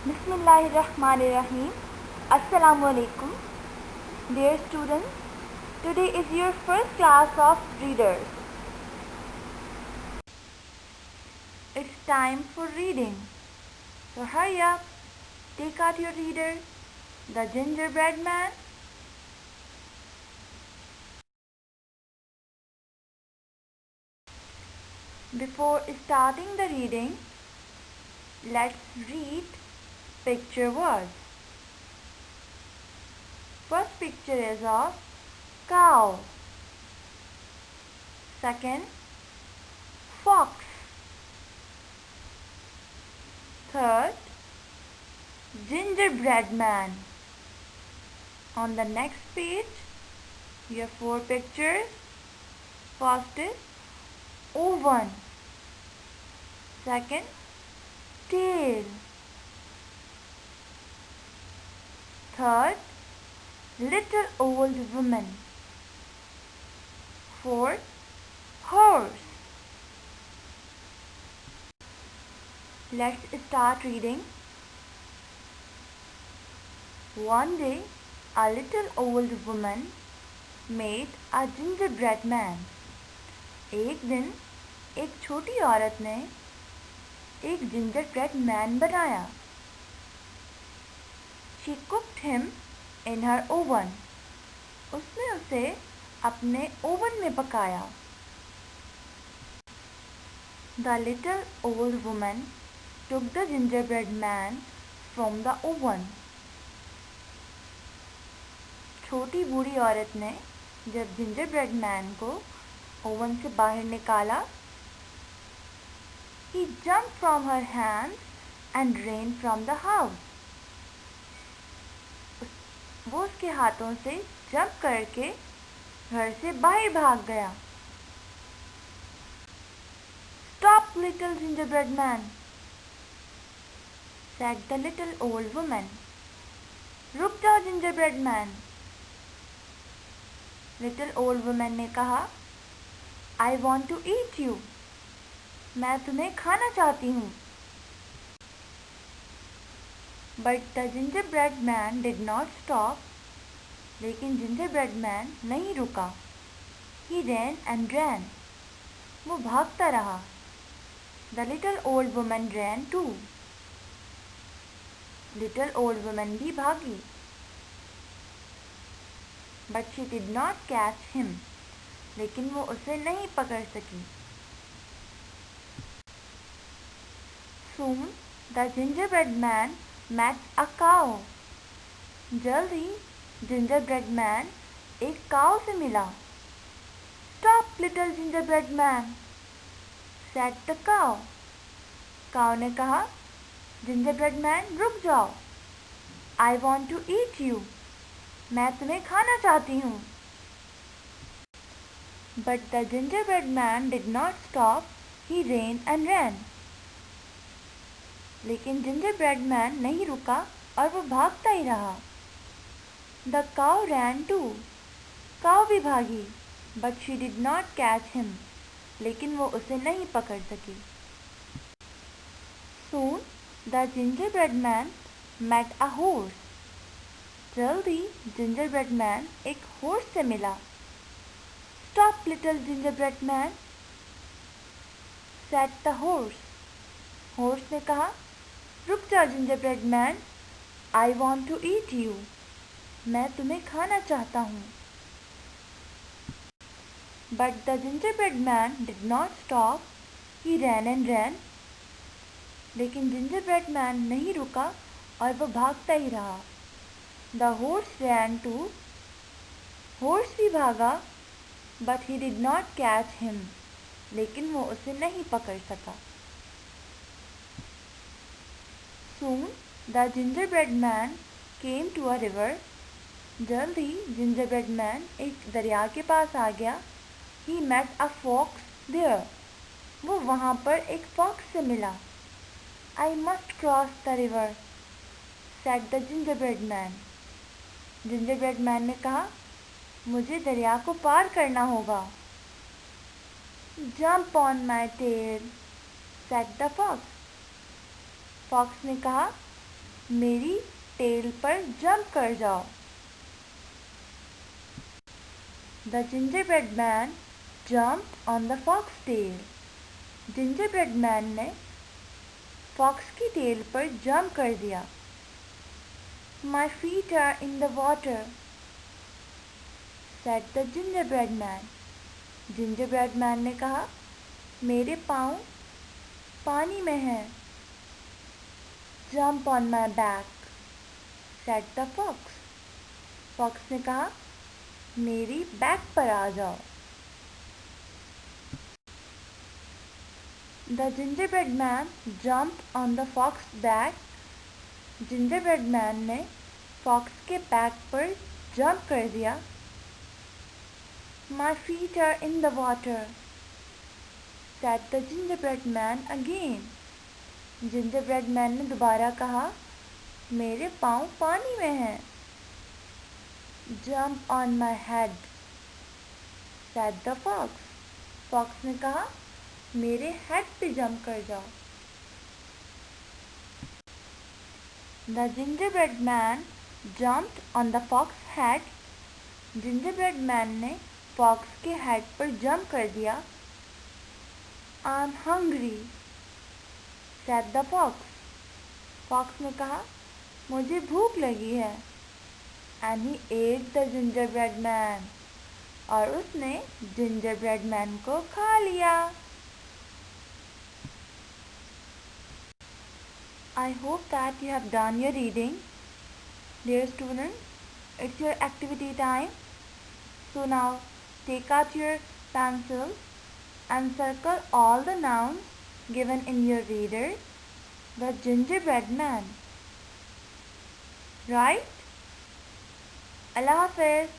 Bismillahirrahmanirrahim. Assalamu alaikum. Dear students, today is your first class of readers. It's time for reading. So hurry up, take out your reader, The Gingerbread Man. Before starting the reading, let's read picture words. First picture is of cow. Second, fox. Third, gingerbread man. On the next page, you have 4 pictures. First is oven. Second, tail. Third, little old woman. Fourth, horse. Let's start reading. One day, a little old woman made a gingerbread man. एक दिन एक छोटी औरत ने एक gingerbread man बनाया. She cooked him in her oven. उसने उसे अपने ओवन में पकाया. The little old woman took the gingerbread man from the oven. छोटी बूढ़ी औरत ने जब gingerbread man को ओवन से बाहर निकाला, he jumped from her hands and ran from the house. वो उसके हाथों से जंप करके घर से बाहर भाग गया. Stop, little gingerbread man, said the little old woman. रुक जाओ gingerbread man. Little old woman ने कहा, I want to eat you. मैं तुम्हें खाना चाहती हूँ. But the gingerbread man did not stop. लेकिन gingerbread man नहीं रुका. He ran and ran. वो भागता रहा. The little old woman ran too. Little old woman भी भागी. But she did not catch him. लेकिन वो उसे नहीं पकड़ सकी. Soon the gingerbread man met a cow. जल्द ही gingerbread man एक काऊ से मिला. Stop, little gingerbread man, said the cow. काऊ ने कहा, gingerbread man रुक जाओ. I want to eat you. मैं तुम्हें खाना चाहती हूँ. But the gingerbread man did not stop. He ran and ran. लेकिन gingerbread man नहीं रुका और वो भागता ही रहा. The cow ran too. काऊ भी भागी. But she did not catch him. लेकिन वो उसे नहीं पकड़ सकी. Soon the gingerbread man met a horse. जल्द ही gingerbread man एक horse से मिला. Stop, little gingerbread man, said the horse. Horse ने कहा, रुक जाओ gingerbread man, I want to eat you. मैं तुम्हें खाना चाहता हूँ. But the gingerbread man did not stop. He ran and ran. लेकिन gingerbread man नहीं रुका और वो भागता ही रहा. The horse ran too. Horse भी भागा. But he did not catch him. लेकिन वो उसे नहीं पकड़ सका. Soon the gingerbread man came to a river. जल्द ही gingerbread man एक दरिया के पास आ गया. He met a fox there. वो वहाँ पर एक fox से मिला. I must cross the river, said the gingerbread man. gingerbread man ने कहा, मुझे दरिया को पार करना होगा. Jump on my tail, said the fox. Fox ने कहा, मेरी टेल पर जंप कर जाओ। The gingerbread man jumped on the fox's tail. gingerbread man ने फॉक्स की टेल पर जंप कर दिया। My feet are in the water, said the gingerbread man. gingerbread man ने कहा, मेरे पाँव पानी में हैं। Jump on my back, said the fox. Fox ने कहा, मेरी बैक पर आ जाओ। The gingerbread man jumped on the fox's back. gingerbread man ने फॉक्स के बैक पर जंप कर दिया। My feet are in the water, said the gingerbread man again. gingerbread man ने दोबारा कहा, मेरे पाँव पानी में हैं। Jump on my head, said the fox. Fox ने कहा, मेरे हेड पे जंप कर जाओ। The gingerbread man jumped on the fox's head. gingerbread man ने फॉक्स के हेड पर जंप कर दिया। I'm hungry, said the fox. Fox ने कहा, मुझे भूख लगी है। And he ate the gingerbread man. और उसने gingerbread man को खा लिया। I hope that you have done your reading. Dear students, it's your activity time. So now take out your pencils and circle all the nouns given in your reader. The gingerbread man. Right? Allah Hafiz.